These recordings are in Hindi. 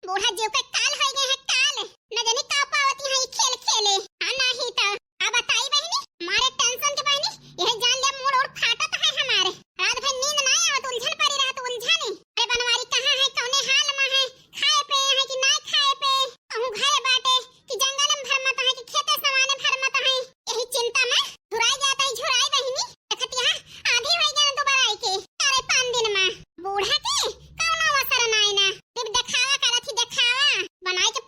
बूढ़ा जीव के काल हो गए हैं काल। न जाने का पावती है खेल खेले। हां नहीं तो अब बताई बहनी मारे टेंशन के बहनी यह जान ले मूड और फाटत है हमारे। रात भर नींद ना आवत उलझन पड़ी रहत उलझन। अरे बनवारी कहां है कौने हाल में है खाए पे है कि ना खाए पे कहूं घरे बाटे कि जंगल में भरमत है कि खेते समाने भरमत है। यही चिंता में झुराई जाता है झुराई बहनी देखतिया आधी हो गए दोबारा आई के 4-5 दिन में बूढ़ा के कौनो असर ना आईना। जब दिखावा करत ही दिखावा बनाई के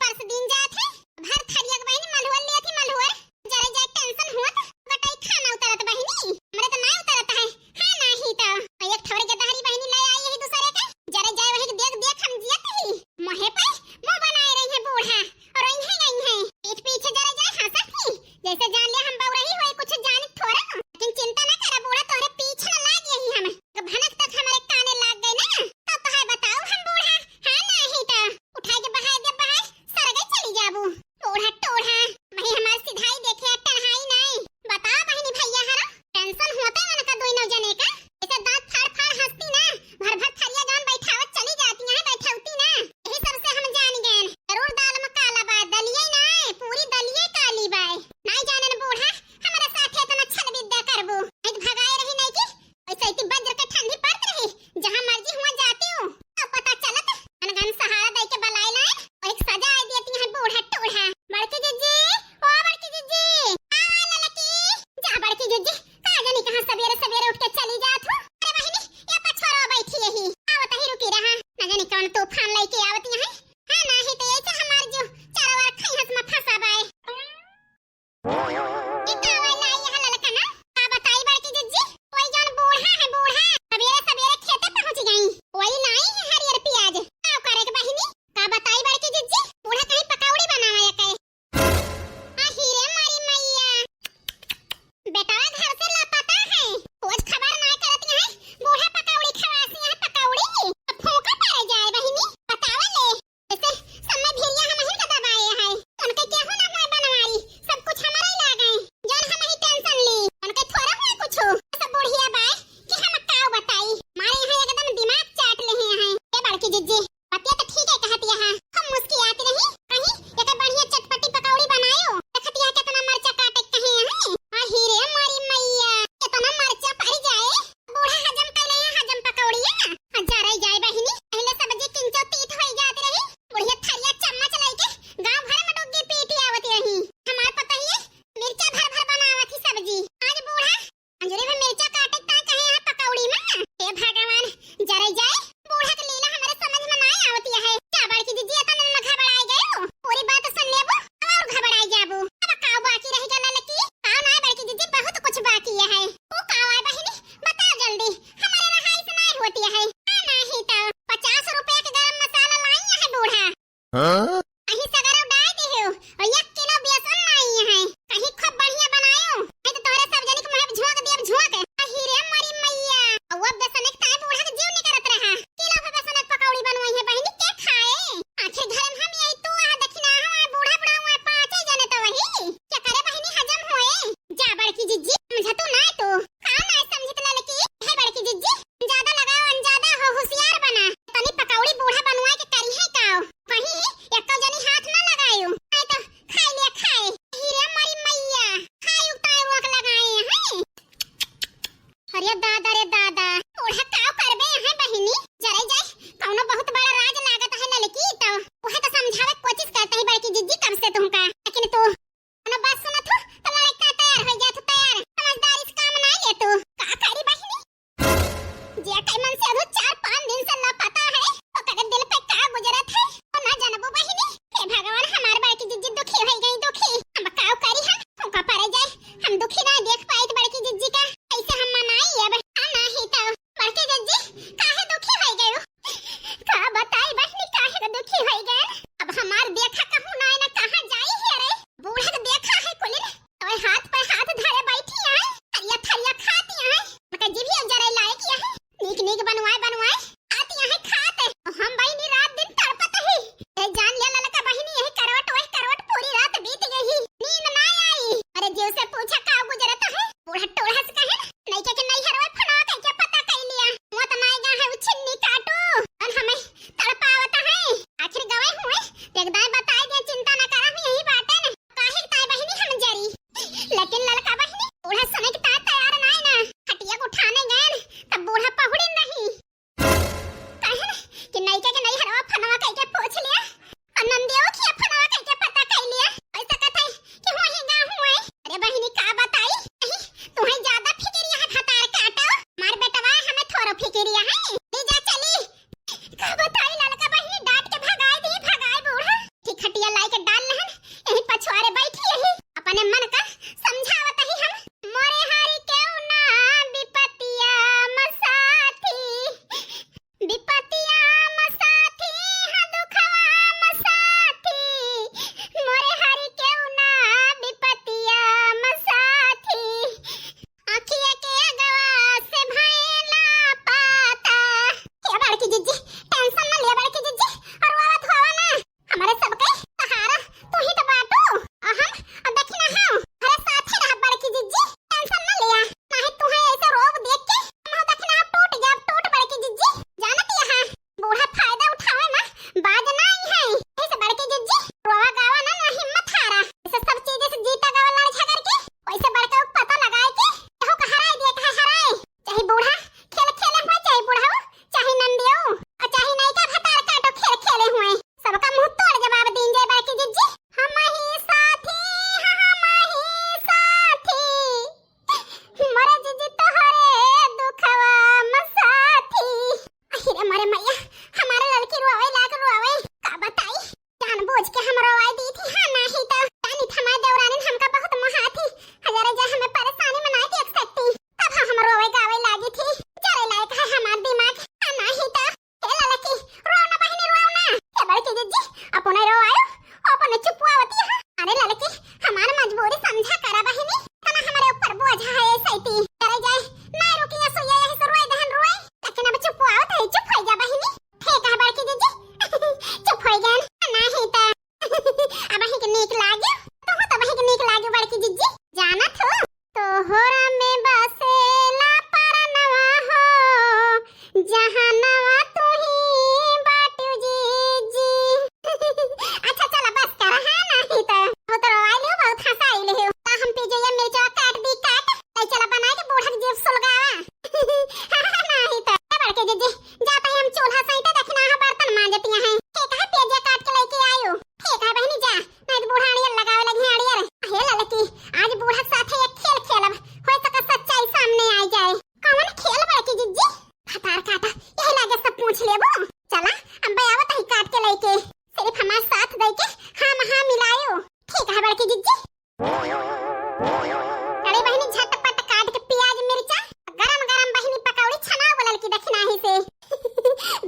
एकदार बताई दे, चिंता न कर, हम यही बाटे न काहे ताई बहिनी हम जरी। लेकिन लड़का बहिनी बूढ़ा समय के तात तैयार नहीं ना, खटिया को उठाने गए न तब बूढ़ा पहुड़ी नहीं कहे कि नहीं के नहीं हरवा फनवा कह के पूछ लिया और नंदियो की फनवा कह के पता कर लिया। ऐसा कथई कि हो ही गा हुए। अरे बहिनी का बताई, तुम्हें ज्यादा फिक्रिया है भतार काटो, मार बेटवा हमें थोड़ा फिक्रिया है। ले जा चली का बताई लड़का बहिनी डांट के भगाई दी, भगाई बूढ़ा ठीक खटिया लाई के डाल लहन यही पछुआरे बैठी यही अपने मन का समझावत ही हम। मोरे हारी क्यों ना विपतिया मसाथी, विपतिया मसाथी हा दुखवा मसाथी, मोरे हारी क्यों ना विपतिया मसाथी, आँखिया के अगवा से भैला पाता। ये बड़की जिज्जी टेंशन न लिया बड़की जिज्जी, और वाला धोवा ना हमारे सबके सहारा तू ही तो बाटू और हम अब देखी ना हां अरे साथ ही रह बड़की जिज्जी, टेंशन न लिया। नहीं तू है ऐसे रोब देख के हम देखी ना टूट जा टूट बड़की जिज्जी, जानत यहां बूढ़ा फायदा उठावे ना बाज नहीं है। ऐसे बड़की जिज्जी रोवा गावा ना ना हिम्मत हारा, ऐसे सब चीजें से जीता गावा लड़ झगड़ के वैसे बड़का पता लगाए के हो का हराए दे का हराए। चाहे बूढ़ा खेल खेले हुए, चाहे बूढ़ा हो चाहे नंदियो और चाहे नहीं का भतार काटो खेल खेले हुए, सबका मुंह तोड़ जवाब दें जाए बड़की जिज्जी। हम ही साथी हम ही साथी, मरे जिज्जी तोहरे दुखवा मसाथी। अरे मरे मैया हमारे लड़की रोवे लाग रोवे का बताई, जानबूझ के हम रोवाई दी थी। हां नहीं तो तानी थमा देवरानी हमका बहुत महाथी, हजारे जा हमें परेशानी में नहीं देख सकती, तब हम रोवे गावे लागी थी। जरे लायक है हमार दिमाग। हां नहीं तो ए लड़की रो ना बहिनी रो ना, ए बड़की जिज्जी अपने रोवायो अपने चुपवावती है। अरे लड़की हमार मजबूरी समझा करा बहिनी, तना हमारे ऊपर बोझ है सैती करे जाए ना रुकिया सोया यही से रोए दहन रोए, लेकिन अब चुपवाओ तो चुप हो जा बहिनी। ठीक है बड़की जिज्जी चुप हो गए नहीं तो अब ही के नीक लागे तो वही के नीक लागे बड़की जिज्जी। जानत हो तोहरा में बसेला परनवा हो जहां नवा तू ही बाटू जिज्जी। अच्छा चला बस कर है नहीं तो हो तो रोई ले बहुत हंसाई ले हो हम पी जो ये मिर्चा काट दी काट ले चला बना के बूढ़ा के जीव सुलगावा। नहीं तो बड़के जिज्जी जाता है हम चूल्हा सहित देखना है बर्तन मांजती हैं। ठीक है पेजे काट के लेके आयो। ठीक है बहनी जा नहीं तो बूढ़ा अड़ियल लगावे लगी अड़ियल। हे लड़की आज बूढ़ा साथे एक खेल खेलब हो सका सच्चाई सामने आ जाए। कौन खेल बड़की जिज्जी भतार काटा यही लागे सब पूछ लेबो। चला अब आवत ही काट के लेके सिर्फ हमार साथ दे के हम हां मिलायो। ठीक है बड़की जिज्जी। अरे बहनी झटपट काट के प्याज मिर्चा गरम गरम बहनी पकौड़ी छना बोलल की दखना ही से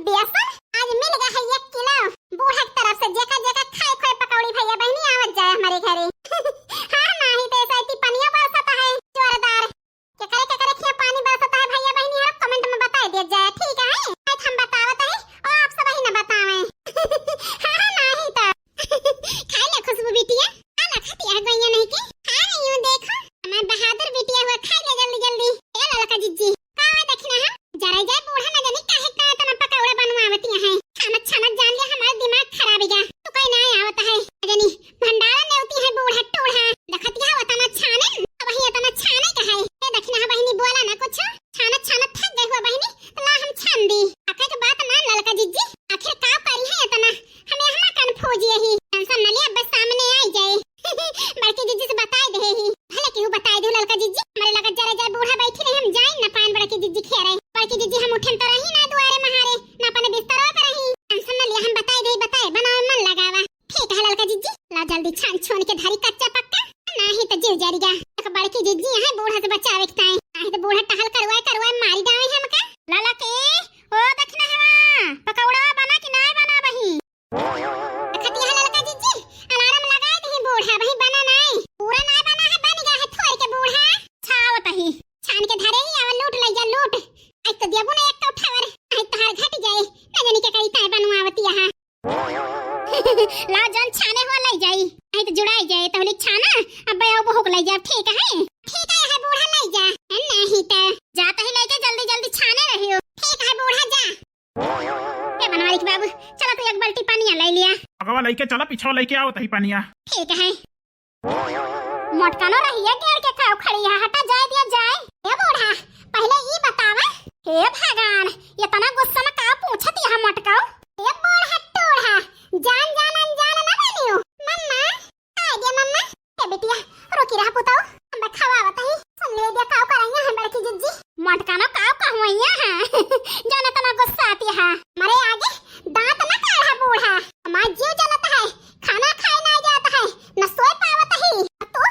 बेसन आज मिल गया है 1 किलो बूढ़ा की तरफ से। जेका जेका खाए खोए पकौड़ी भैया बहनी आवत जाए हमारे घरे। हां नहीं तो ऐसा इतनी पनिया बरसता है जोरदार के करे क्या पानी बरसता है भैया बहनी आप कमेंट में बता दिया जाए। ठीक है आज हम बतावत है और आप सब ही ना बतावें। हां नहीं तो खाई ले खुशबू बिटिया आना खाती है गईया नहीं के। हां यूं देखो हमार बहादुर बिटिया हुआ खाई ले जल्दी जल्दी। ए लड़का जिज्जी का देखना है जरा जाए बूढ़ा न जाने काहे का तना पकौड़ा बनवावती है। खाना छाना जान ले हमारा दिमाग खराब है तो कोई ना आवत है जानी भंडारा नेवती है बूढ़ा टूढ़ा देखतिया होता ना छाने अब ही तना छाने का है। ए देखना है बहनी बोला ना कुछ छाना छाना थक गई हो बहनी तो ला हम छान दी। आके के बात मान लड़का जिज्जी आखिर का पारी है तना हमें हमा कन्फ्यूज यही टेंशन न ले अब सामने आ जाए। बड़की जिज्जी से बता दे ही भले केहू बता दे लड़का जिज्जी हमारे लगा जरा जाए बूढ़ा बैठी रहे हम जाए ना पान बड़की जिज्जी खेरे बड़की जिज्जी हम उठन तो रही ना दुआरे महारे ना अपने बिस्तर पे रही टेंशन न ले हम बताए बनाओ मन लगावा। ठीक है लड़का जिज्जी ला जल्दी छान छोन के धारी कच्चा पक्का नहीं तो जीव जारीगा। एक बड़की जिज्जी है बूढ़ा से बचावे के ताई नहीं तो बूढ़ा टहल करवाए मारी जावे हमका। लाला के ओ देखना है पकौड़ा बना कि नहीं बना बही खतिया लड़का जिज्जी अलार्म लगाए दे बूढ़ा बही बना नहीं पूरा नहीं बना है बन गया है थोड़ के बूढ़ा छावत ही छान के धरे ही आवा लूट ले जा लूट आज तो देबो ना एक तो उठावर आज तो हर घट जाए न जानी के कई ताई बनवावती यहां। ला जन छाने हो ले जाई आई तो जुड़ाई जाए तो छाना अब बया बहुक ले जा। ठीक है बूढ़ा ले जा नहीं तो जाता ही लेके जल्दी जल्दी छाने रही हो। ठीक है बूढ़ा जा ए बनवारी के बाबू चलो तो एक बाल्टी पानी ले लिया। अगवा लइके चला, पीछवा लइके आओ तही पनिया। ठीक है। मोटकानो रहिया गेड़ के खाओ खड़ी है, हटा जाए दिया जाए। ए बूढ़ा, पहले ई बतावा, हे भगवान, ये तना गुस्सा में का पूछत यहां मोटकाओ? ए बूढ़ा टूढ़ा, जान जान अनजान ना बनियो। मम्मा, आ गया मम्मा। ए बेटिया, रोकी रहा पुताओ, हम खवावत हई। सुन ले दिया काव करैया है बड़की जिज्जी। मोटकानो काव कहवैया है। जाने तना गुस्सा आती है। मरे आगे दांत ना काढ़ा बूढ़ा, हमार जीव जलता है, खाना खाए ना जाता है, न सोए पावत ही। तो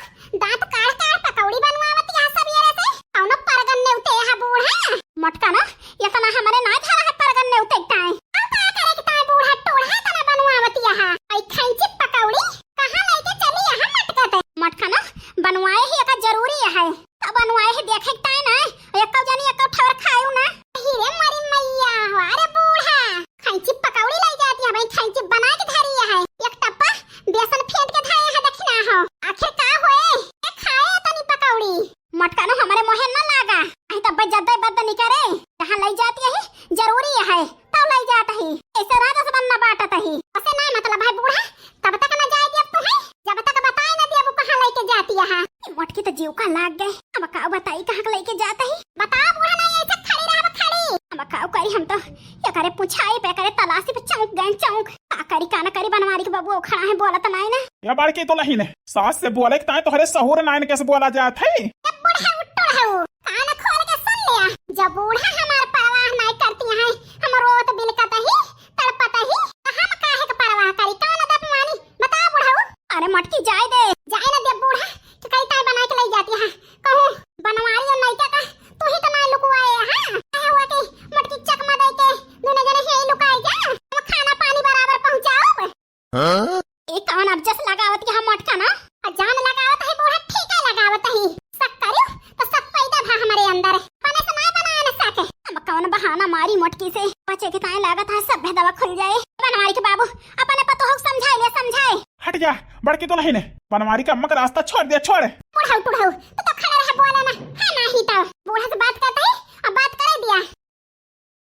दांत काढ़ काढ़ पकौड़ी बनवावत यहां सब ये से कौनो परगन ने उते है बूढ़ा। मोटकानो, ये तना हमारे ना थाला है परगन ने उते टाए। अब का करे के ताए बूढ़ा टोढ़ा तना बनवावत यहां। आई खैंची पकौड़ी कहां लेके चली यहां मटकत। मोटकानो, बनवाए ही का जरूरी है। तब बनवाए ही देखे के ताए ना, एक जानी एक ठवर खायू ना। हीरे मरी मैया हो, अरे बूढ़ा खैंची पकौड़ी लाई जाती है भाई, खैंची बना के धरी है। एक टप्पा बेसन फेंट के धाए है, देखना हो आखिर का होए। ए खाए तनी पकौड़ी। मटकानो हमारे मोहे न लागा, आई तब जद्दे बद्द नहीं करे। जहां लाई जाती है जरूरी है तब लाई जाता है, ऐसे राजा से बनना बाटत है। उसे ना मतलब है बूढ़ा, तब तक न जाए दिया तू है, जब तक बताए न दिया वो कहां लेके जाती है। मोटकी तो जीव का लाग गए। अब का बताई कहां लेके जाता है? बता बूढ़ा, नहीं ऐसे खड़ी रह खड़ी। अब का करी हम तो ये करे पूछाई पे करे तलाशी पे चौंक गए चौंक। का करी काना करी बनवारी के बाबू खड़ा है बोलत नहीं ना। या बाड़के तो लही ने सास से बोले के ताए तोहरे सहूर नाइन कैसे बोला जात है। जब बूढ़ा उठो है कान खोल के सुन लिया, जब बूढ़ा हमार परवाह नहीं करती है, हम रोत बिलकत ही तड़पत ही, हम काहे के परवाह करी? कान दब मानी बता बूढ़ा। अरे मटकी जाए दे न दे बूढ़ा, तो कई ताई बना के ले जाती है। कहूं बनवारी है नहीं का तू ही तो ना लुकवाए। हां कहे हुआ कि मटकी चकमा दे के दोनों जने हे लुकाई जा, हम खाना पानी बराबर पहुंचाओ। हां एक कौन अब जस लगावत यहां मटका ना, जान लगावत है बूढ़ा, ठीक है लगावत है। सब करियो तो सब पैदा भा हमारे अंदर बने से ना बना न सके। हम कौन बहाना मारी मटकी से बचे के ताए लागत है सब दवा खुल जाए। बनवारी के बाबू अपने पतो हो समझाए ले समझाए। हट जा, बड़के तो लही ने बनवारी का मक रास्ता छोड़ दे, छोड़। बुढ़ाऊ तो